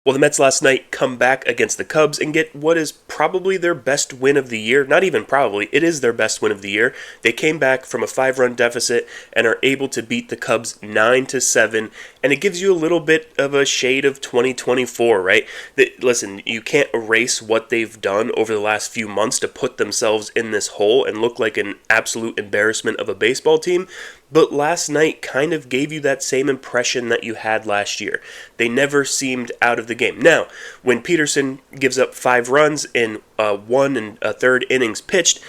Well, the Mets last night come back against the Cubs and get what is probably their best win of the year. Not even probably, it is their best win of the year. They came back from a 5-run deficit and are able to beat the Cubs 9-7, and it gives you a little bit of a shade of 2024, right? Listen, you can't erase what they've done over the last few months to put themselves in this hole and look like an absolute embarrassment of a baseball team. But last night kind of gave you that same impression that you had last year. They never seemed out of the game. Now, when Peterson gives up 5 runs in 1 innings pitched,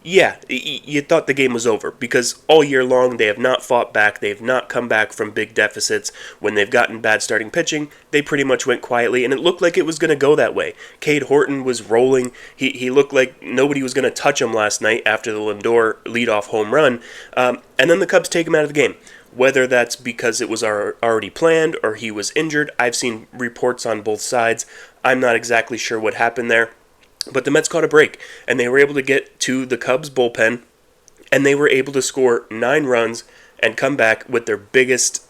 yeah, you thought the game was over because all year long they have not fought back. They have not come back from big deficits. When they've gotten bad starting pitching, they pretty much went quietly, and it looked like it was going to go that way. Cade Horton was rolling. He looked like nobody was going to touch him last night after the Lindor leadoff home run, and then the Cubs take him out of the game. Whether that's because it was already planned or he was injured, I've seen reports on both sides. I'm not exactly sure what happened there. But the Mets caught a break, and they were able to get to the Cubs bullpen, and they were able to score 9 runs and come back with their biggest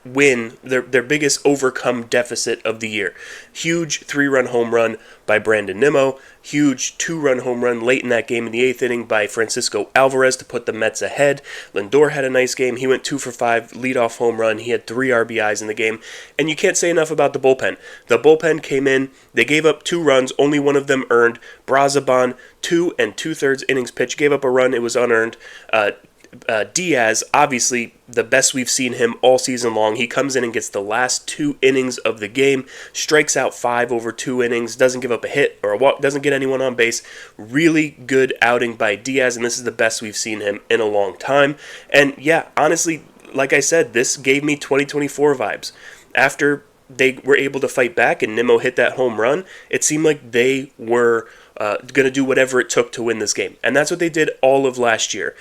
win, their biggest overcome deficit of the year. Huge 3-run home run by Brandon Nimmo, huge 2-run home run late in that game in the 8th inning by Francisco Alvarez to put the Mets ahead. Lindor had a nice game. He went 2 for 5, leadoff home run. He had 3 RBIs in the game. And you can't say enough about the bullpen. The bullpen came in, they gave up 2 runs, only one of them earned. Brazoban, 2 2/3 innings pitched, gave up a run, it was unearned. Diaz, obviously the best we've seen him all season long. He comes in and gets the last 2 innings of the game, strikes out 5 over 2 innings, doesn't give up a hit or a walk, doesn't get anyone on base. Really good outing by Diaz, and this is the best we've seen him in a long time. And yeah, honestly, like I said, this gave me 2024 vibes. After they were able to fight back and Nimmo hit that home run, it seemed like they were going to do whatever it took to win this game. And that's what they did all of last year.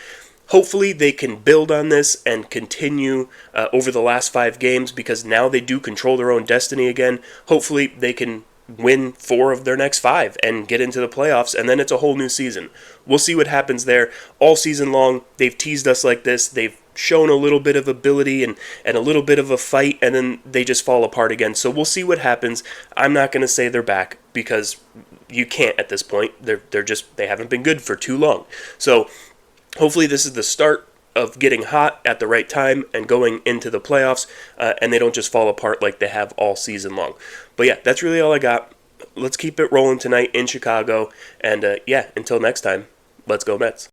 Hopefully they can build on this and continue over the last 5 games because now they do control their own destiny again. Hopefully they can win 4 of their next 5 and get into the playoffs, and then it's a whole new season. We'll see what happens there. All season long, they've teased us like this. They've shown a little bit of ability and a little bit of a fight, and then they just fall apart again. So we'll see what happens. I'm not going to say they're back because you can't at this point. They haven't been good for too long. So hopefully this is the start of getting hot at the right time and going into the playoffs, and they don't just fall apart like they have all season long. But yeah, that's really all I got. Let's keep it rolling tonight in Chicago, and yeah, until next time, let's go Mets.